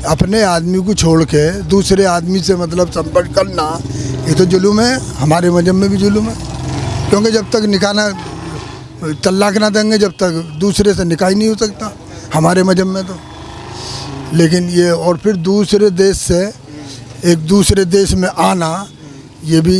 अपने आदमी को छोड़ के दूसरे आदमी से मतलब संपर्क करना, ये तो जुल्म है। हमारे मजहब में भी जुल्म है, क्योंकि जब तक निकाह ना तलाक ना देंगे जब तक दूसरे से निकाह ही नहीं हो सकता हमारे मजहब में तो। लेकिन ये और फिर दूसरे देश से एक दूसरे देश में आना ये भी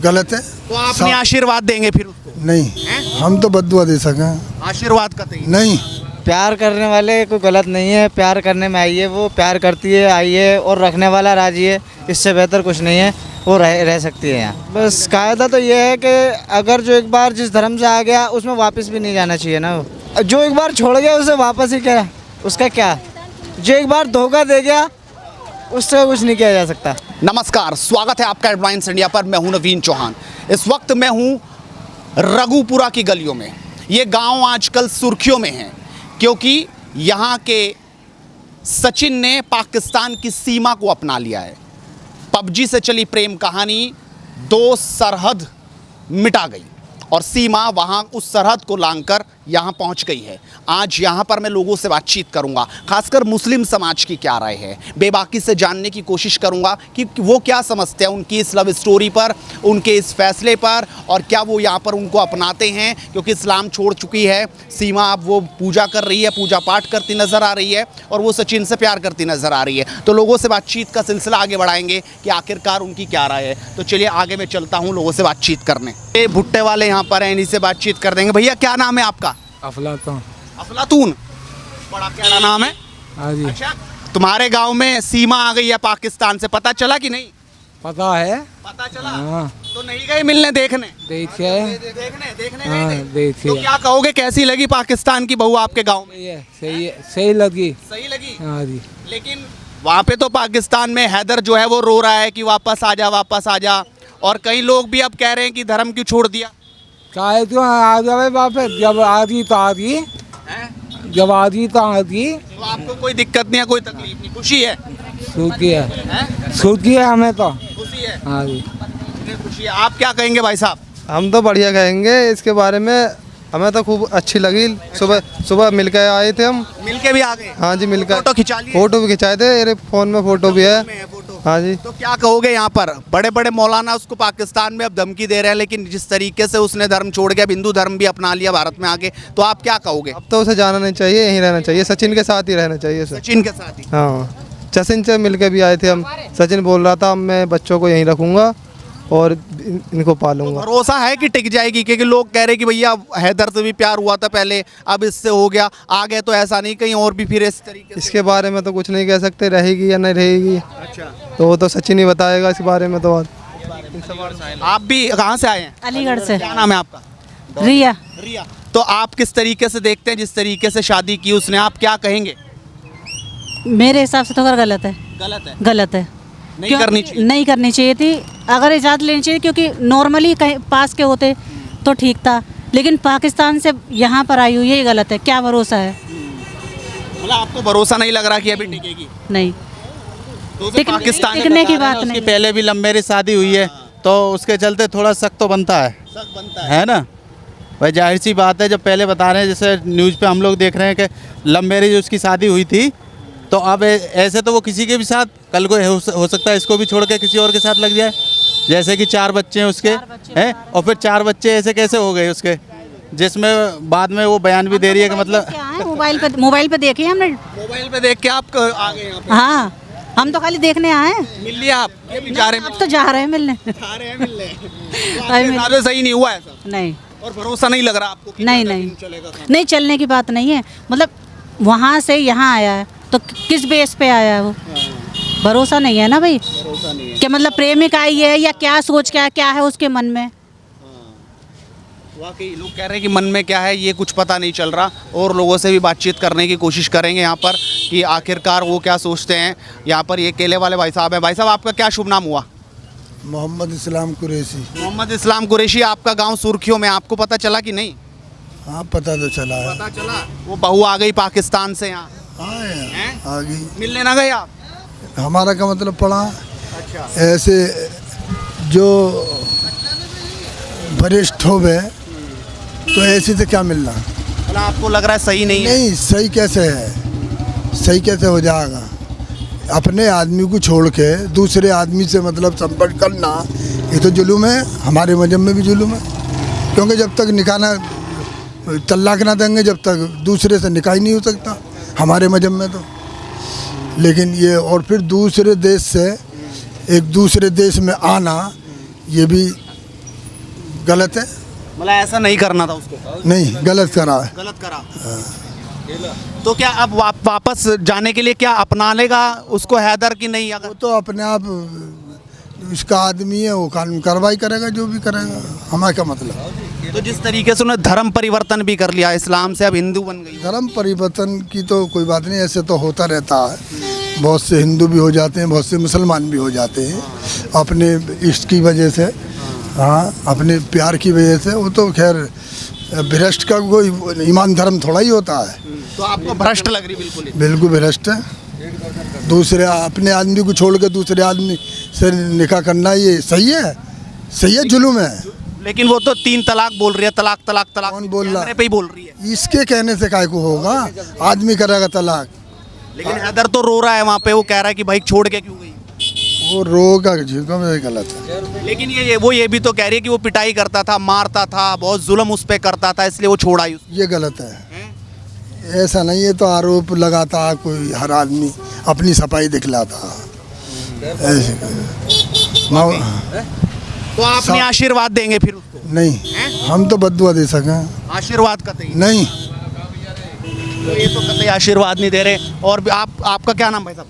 गलत है। तो आप नहीं आशीर्वाद देंगे फिर उसको? नहीं, हम तो बद्दुआ दे सकें, आशीर्वाद का नहीं। प्यार करने वाले कोई गलत नहीं है, प्यार करने में आइए, वो प्यार करती है आइए, और रखने वाला राजी है, इससे बेहतर कुछ नहीं है, वो रह सकती है यहाँ। बस कायदा तो ये है कि अगर जो एक बार जिस धर्म से आ गया उसमें वापस भी नहीं जाना चाहिए ना। वो जो एक बार छोड़ गया उसे वापस ही क्या, उसका क्या। जो एक बार धोखा दे गया उससे कुछ नहीं किया जा सकता। नमस्कार, स्वागत है आपका हेडलाइंस इंडिया पर। मैं हूं नवीन चौहान। इस वक्त मैं हूं रघुपुरा की गलियों में। ये गांव आजकल सुर्खियों में है क्योंकि यहाँ के सचिन ने पाकिस्तान की सीमा को अपना लिया है। पबजी से चली प्रेम कहानी 2 सरहद मिटा गई और सीमा वहाँ उस सरहद को लांघकर यहाँ पहुँच गई है। आज यहाँ पर मैं लोगों से बातचीत करूँगा, खासकर मुस्लिम समाज की क्या राय है, बेबाकी से जानने की कोशिश करूँगा कि वो क्या समझते हैं उनकी इस लव स्टोरी पर, उनके इस फैसले पर, और क्या वो यहाँ पर उनको अपनाते हैं। क्योंकि इस्लाम छोड़ चुकी है सीमा, अब वो पूजा कर रही है, पूजा पाठ करती नज़र आ रही है और वो सचिन से प्यार करती नज़र आ रही है। तो लोगों से बातचीत का सिलसिला आगे बढ़ाएंगे कि आखिरकार उनकी क्या राय है। तो चलिए आगे मैं चलता हूँ लोगों से बातचीत करने। ये भुट्टे वाले यहाँ पर हैं, इन्हीं से बातचीत कर देंगे। भैया क्या नाम है आपका? अफलातून। अफलातून, बड़ा प्यारा नाम है। हाँ जी। अच्छा, तुम्हारे गांव में सीमा आ गई है पाकिस्तान से, पता चला कि नहीं? पता है। पता चला। हाँ। तो नहीं गए मिलने, देखने? देखिए। देखने हाँ, गए थे? देखिए। तो क्या कहोगे, कैसी लगी पाकिस्तान की बहू आपके गांव में? सही है, सही लगी। सही लगी। हाँ जी। लेकिन वहाँ पे तो पाकिस्तान में हैदर जो है वो रो रहा है कि वापस आ जा, वापस आ जा, और कई लोग भी अब कह रहे हैं कि धर्म क्यों छोड़ दिया। चाहे तो आ जाए वापस, जब आ गई तो आ गई, जब आ गई तो आ गई। तो आपको कोई दिक्कत नहीं है, कोई तकलीफ नहीं, खुशी है? सूखी है, सूखी है हमें तो। खुशी है। हाँ जी। खुशी है। आप क्या कहेंगे भाई साहब? हम तो बढ़िया कहेंगे इसके बारे में। हमें तो खूब अच्छी लगी। सुबह सुबह मिल के आए थे हम। मिल के भी आ गए? हाँ जी, मिल कर फोटो खिंचा लिए? फोटो भी खिंचाए थे, मेरे फ़ोन में फ़ोटो भी है। हाँ जी। तो क्या कहोगे, यहाँ पर बड़े बड़े मौलाना उसको पाकिस्तान में अब धमकी दे रहे हैं, लेकिन जिस तरीके से उसने धर्म छोड़ के अब हिंदू धर्म भी अपना लिया भारत में आके, तो आप क्या कहोगे? अब तो उसे जाना नहीं चाहिए, यहीं रहना चाहिए, सचिन के साथ ही रहना चाहिए उसे। सचिन के साथ ही? हाँ, सचिन से मिल के भी आए थे हम। सचिन बोल रहा था मैं बच्चों को यहीं रखूँगा और इनको पालूंगा। भरोसा है कि टिक जाएगी? क्योंकि लोग कह रहे हैं कि भैया हैदर से भी प्यार हुआ था पहले, अब इससे हो गया, आगे तो ऐसा नहीं कहीं और भी फिर इस तरीके से। इसके बारे में तो कुछ नहीं कह सकते, रहेगी या नहीं रहेगी। अच्छा, तो वो तो सचिन ही बताएगा इस बारे में। तो आप भी कहाँ से आए हैं? अलीगढ़ से। क्या नाम है आपका? रिया। रिया। तो आप किस तरीके से देखते हैं जिस तरीके से शादी की उसने, आप क्या कहेंगे? मेरे हिसाब से तो गलत है। गलत है? गलत है। नहीं करनी चाहिए? नहीं करनी चाहिए थी, अगर इजाज़त लेनी चाहिए, क्योंकि नॉर्मली कहीं पास के होते तो ठीक था, लेकिन पाकिस्तान से यहाँ पर आई हुई है, ये गलत है। क्या भरोसा है? मतलब आपको भरोसा नहीं लग रहा कि अभी टिकेगी? नहीं, तो उसे पाकिस्तान टिकने की बात उसकी नहीं। पहले भी लंबेरी शादी हुई है तो उसके चलते थोड़ा सख्त तो बनता है। सख्त बनता है ना भाई, जाहिर सी बात है। जब पहले बता रहे हैं, जैसे न्यूज़ पे हम लोग देख रहे हैं कि लंबेरी जो उसकी शादी हुई थी, तो अब ऐसे तो वो किसी के भी साथ कल को हो सकता है इसको भी छोड़ के किसी और के साथ लग जाए। जैसे कि 4 बच्चे हैं उसके, हैं, और फिर 4 बच्चे ऐसे कैसे हो गए उसके, जिसमें बाद में वो बयान भी दे रही है कि मतलब क्या है, मोबाइल पे देखे हमने। मोबाइल पे देख के आप आ गए यहाँ पे? हाँ, हम तो खाली देखने आए हैं। मिल लिया आप? ये भी जा रहे हैं? अब तो जा रहे हैं मिलने। जा रहे हैं मिलने। तो आपके हिसाब से सही नहीं हुआ ऐसा? नहीं, और भरोसा नहीं लग रहा आपको कि नहीं, ज्यादा नहीं। दिन चलेगा काम? नहीं, चलने की बात नहीं है। मतलब वहाँ से यहाँ आया है तो किस बेस पे आया है वो? भरोसा नहीं है ना भाई। भरोसा नहीं है। क्या मतलब प्रेमिक आई है या क्या सोच क्या है उसके मन में? वाकई लोग कह रहे हैं कि मन में क्या है ये कुछ पता नहीं चल रहा, और लोगों से भी बातचीत करने की कोशिश करेंगे यहाँ पर कि आखिरकार वो क्या सोचते हैं। यहाँ पर ये केले वाले भाई साहब हैं। भाई साहब, आपका क्या शुभ नाम हुआ? मोहम्मद इस्लाम कुरैशी। मोहम्मद इस्लाम कुरैशी। आपका गांव सुर्खियों में, आपको पता चला कि नहीं? हाँ, पता तो चला है। पता चला। वो बहू आ गई पाकिस्तान से यहाँ, आ गई। मिलने ना गए आप? हमारा का मतलब पड़ा अच्छा। ऐसे जो वरिष्ठ हो गए तो ऐसे से क्या मिलना। मतलब आपको लग रहा है सही नहीं है? नहीं, सही कैसे है? सही कैसे हो जाएगा? अपने आदमी को छोड़ के दूसरे आदमी से मतलब संपर्क करना, ये तो जुल्म है। हमारे मजहब में भी जुल्म है, क्योंकि जब तक निकाह ना तलाक ना देंगे जब तक दूसरे से निकाह ही नहीं हो सकता हमारे मजहब में तो। लेकिन ये और फिर दूसरे देश से एक दूसरे देश में आना, ये भी गलत है। मतलब ऐसा नहीं करना था उसको, नहीं, गलत करा है। गलत करा। तो क्या अब वापस जाने के लिए क्या अपना लेगा उसको हैदर की नहीं? अगर वो तो अपने आप उसका आदमी है, वो कानून कार्रवाई करेगा जो भी करेगा, हमारा क्या मतलब। तो जिस तरीके से उन्होंने धर्म परिवर्तन भी कर लिया, इस्लाम से अब हिंदू बन गई। धर्म परिवर्तन की तो कोई बात नहीं, ऐसे तो होता रहता है। बहुत से हिंदू भी हो जाते हैं, बहुत से मुसलमान भी हो जाते हैं अपने इष्ट की वजह से, हाँ, अपने प्यार की वजह से। वो तो खैर भ्रष्ट का कोई ईमान धर्म थोड़ा ही होता है। तो आपको भ्रष्ट लग रही? बिल्कुल ही। बिल्कुल भ्रष्ट है। दूसरे अपने आदमी को छोड़ के दूसरे आदमी से निकाह करना, ये सही है? सही है? जुल्म है। लेकिन वो तो 3 तलाक बोल रही है, तलाक तलाक तलाक। कौन बोल रहा? कैमरे पे ही बोल रही है। इसके कहने से काय को होगा? आदमी करेगा तलाक। लेकिन हैदर तो रो रहा है वहाँ पे, वो कह रहा है कि भाई छोड़ के क्यों गई? वो रोगा जिनको में गलत है। लेकिन ये भी तो कह रही है कि वो पिटाई करता था, मारता था, बहुत जुल्म उस पर करता था, इसलिए वो छोड़ा ही उसको। ये गलत है। ऐसा नहीं है, तो आरोप लगाता है कोई, हर आदमी अपनी सफाई दिखलाता ऐसे। तो आपने आशीर्वाद देंगे फिर उसको? नहीं, हम तो बद्दुआ दे सकें, आशीर्वाद कतई नहीं। तो ये तो कतई आशीर्वाद नहीं दे रहे। और भी आपका क्या नाम भाई साहब?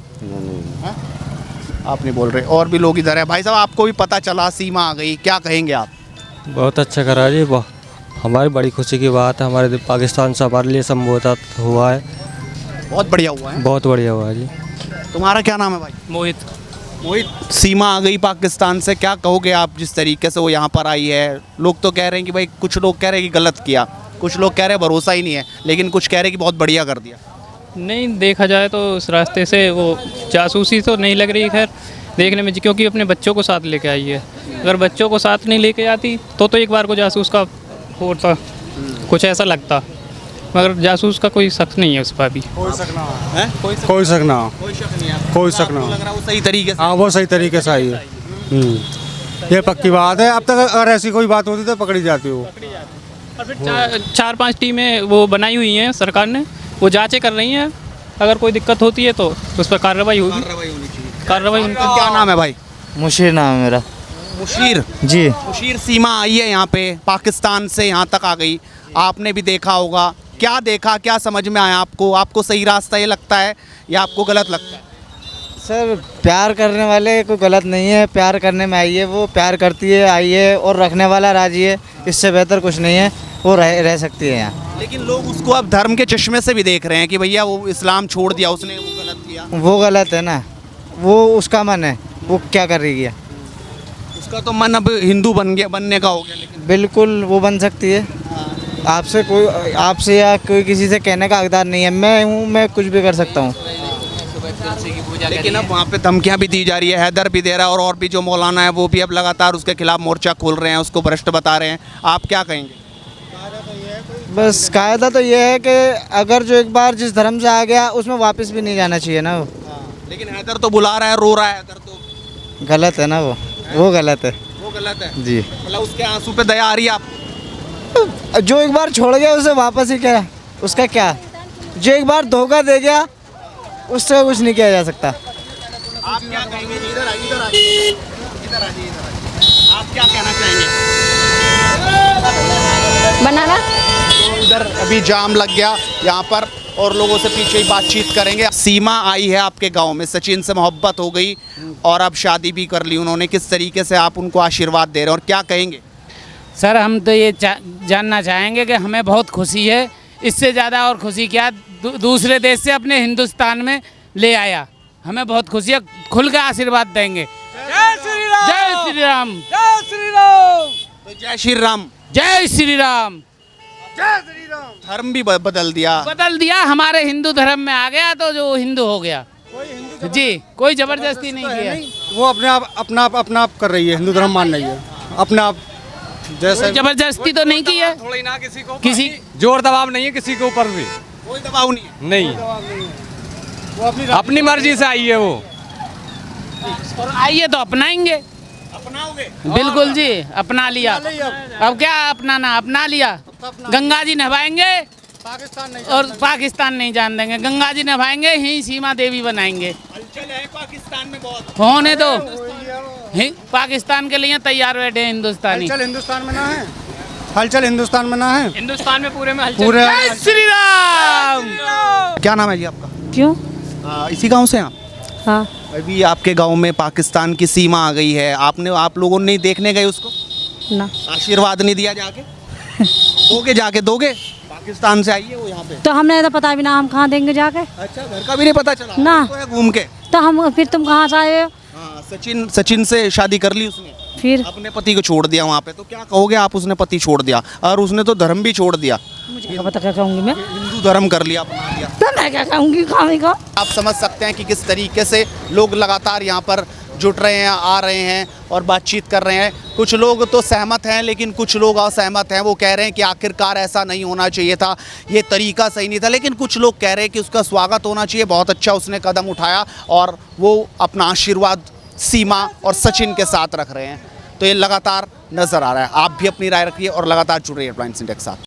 आप नहीं बोल रहे। और भी लोग इधर है। भाई साहब, आपको भी पता चला सीमा आ गई, क्या कहेंगे आप? बहुत अच्छा करा जी, हमारी बड़ी खुशी की बात है। हमारे पाकिस्तान से हमारे लिए समझौता हुआ है, बहुत बढ़िया हुआ है। बहुत बढ़िया हुआ है जी। तुम्हारा क्या नाम है भाई? मोहित। मोहित, सीमा आ गई पाकिस्तान से, क्या कहोगे आप? जिस तरीके से वो यहाँ पर आई है, लोग तो कह रहे हैं कि भाई, कुछ लोग कह रहे हैं कि गलत किया, कुछ लोग कह रहे हैं भरोसा ही नहीं है, लेकिन कुछ कह रहे हैं कि बहुत बढ़िया कर दिया। नहीं, देखा जाए तो उस रास्ते से वो जासूसी तो नहीं लग रही खैर देखने में, क्योंकि अपने बच्चों को साथ लेके आई है। अगर बच्चों को साथ नहीं लेके आती तो एक बार को जासूस का होता, कुछ ऐसा लगता, मगर जासूस का कोई शक नहीं है उस पर भी। कोई सकना है? कोई सकना कोई शक नहीं है, कोई शक ना। लग रहा है वो सही तरीके से। हाँ, वो सही तरीके से आई है। ये पक्की बात है। अब तक अगर ऐसी कोई बात होती तो पकड़ी जाती हो। और फिर 4-5 टीमें वो बनाई हुई हैं सरकार ने, वो जांचें कर रही हैं। अगर कोई दिक्कत होती है तो उस पर कार्रवाई होगी। कार्रवाई उनका। क्या नाम है भाई? मुशीर नाम है मेरा। मुशीर जी। मुशीर, सीमा आई है यहाँ पे, पाकिस्तान से यहाँ तक आ गई, आपने भी देखा होगा। क्या देखा, क्या समझ में आया आपको? आपको सही रास्ता ये लगता है या आपको गलत लगता है? सर, प्यार करने वाले कोई गलत नहीं है, प्यार करने में आई है, वो प्यार करती है, आई है, और रखने वाला राजी है, इससे बेहतर कुछ नहीं है। वो रह सकती है यहाँ। लेकिन लोग उसको अब धर्म के चश्मे से भी देख रहे हैं कि भैया वो इस्लाम छोड़ दिया उसने, वो गलत किया। वो गलत है ना, वो उसका मन है, वो क्या कर रही है। उसका तो मन अब हिंदू बनने का हो गया। लेकिन बिल्कुल वो बन सकती है। आपसे या कोई किसी से कहने का हकदार नहीं है। मैं हूँ, मैं कुछ भी कर सकता हूँ। लेकिन अब वहाँ पे धमकियाँ भी दी जा रही है, हैदर भी दे रहा है, और भी जो मौलाना है वो भी अब लगातार उसके खिलाफ मोर्चा खोल रहे हैं, उसको भ्रष्ट बता रहे हैं। आप क्या कहेंगे? बस कायदा तो ये है कि अगर जो एक बार जिस धर्म से आ गया उसमें वापस भी नहीं जाना चाहिए ना वो। लेकिन हैदर तो बुला रहा है, रो रहा है, हैदर तो गलत है ना वो गलत है। वो गलत है जी। मतलब उसके आंसू पे दया आ रही है आपको? जो एक बार छोड़ गया उसे वापस ही क्या, उसका क्या। जो एक बार धोखा दे गया उससे कुछ नहीं किया जा सकता। आप क्या कहेंगे? इधर आइए, इधर आइए, इधर आइए, इधर आइए। आप क्या कहना चाहेंगे? बनाना तो इधर अभी जाम लग गया यहाँ पर, और लोगों से पीछे ही बातचीत करेंगे। सीमा आई है आपके गांव में, सचिन से मोहब्बत हो गई और अब शादी भी कर ली उन्होंने। किस तरीके से आप उनको आशीर्वाद दे रहे हैं और क्या कहेंगे? सर, हम तो ये जानना चाहेंगे कि हमें बहुत खुशी है, इससे ज़्यादा और खुशी क्या, दूसरे देश से अपने हिंदुस्तान में ले आया, हमें बहुत खुशी है। खुल के आशीर्वाद देंगे। जय श्री राम, जय श्री राम, जय श्री राम। तो जय श्री राम, जय श्री राम, जय श्री राम। धर्म भी बदल दिया, हमारे हिंदू धर्म में आ गया तो जो हिंदू हो गया जी, कोई जबरदस्ती नहीं किया। वो अपना आप कर रही है, हिंदू धर्म मान रही है अपना आप। जैसे जबरदस्ती तो नहीं की है, थोड़ी ना किसी को किसी जोर दबाव नहीं है किसी के ऊपर भी, कोई दबाव नहीं है। नहीं। अपनी मर्जी से आई है वो। और आइए तो अपनाएंगे। अपनाओगे? बिल्कुल जी, अपना लिया। अब क्या अपनाना, अपना लिया। गंगा जी नहवाएंगे और पाकिस्तान नहीं जान देंगे। गंगा जी नहवाएंगे, ही सीमा देवी बनाएंगे। हलचल है पाकिस्तान में बहुत। होने दो, पाकिस्तान के लिए तैयार बैठे हैं हिंदुस्तानी। हलचल हिंदुस्तान में ना है, हलचल हिंदुस्तान में ना है, हिंदुस्तान में पूरे में हलचल। पूरे जय श्री राम। क्या नाम है जी आपका? क्यों? इसी गांव से हैं आप? हाँ। अभी आपके गांव में पाकिस्तान की सीमा आ गई है, आप लोगों ने देखने गए उसको? ना। आशीर्वाद नहीं दिया जाके? दोगे जाके, दोगे? पाकिस्तान से आई है वो यहाँ पे। तो हमने तो पता भी ना, हम कहाँ देंगे जाके? अच्छा, घर का भी नहीं पता चला? ना। तो घूम के। तो हम फिर तुम कहाँ से आए हो? हाँ, सचिन से शादी कर ली उसने, फिर अपने पति को छोड़ दिया वहाँ पे। तो क्या कहोगे आप? उसने पति छोड़ दिया और उसने तो धर्म भी छोड़ दिया, मुझे क्या पता क्या कहूँगी मैं? हिंदू धर्म कर लिया, अपना लिया। तो मैं क्या कहूँगी खाने का? आप समझ सकते हैं कि किस तरीके से लोग लगातार यहाँ पर जुट रहे हैं, आ रहे हैं और बातचीत कर रहे हैं। कुछ लोग तो सहमत हैं, लेकिन कुछ लोग असहमत हैं। वो कह रहे हैं कि आखिरकार ऐसा नहीं होना चाहिए था, ये तरीका सही नहीं था। लेकिन कुछ लोग कह रहे हैं कि उसका स्वागत होना चाहिए, बहुत अच्छा उसने कदम उठाया और वो अपना आशीर्वाद सीमा और सचिन के साथ रख रहे हैं। तो ये लगातार नज़र आ रहा है। आप भी अपनी राय रखिए और लगातार जुड़ रहिए हेडलाइंस इंडिया के साथ।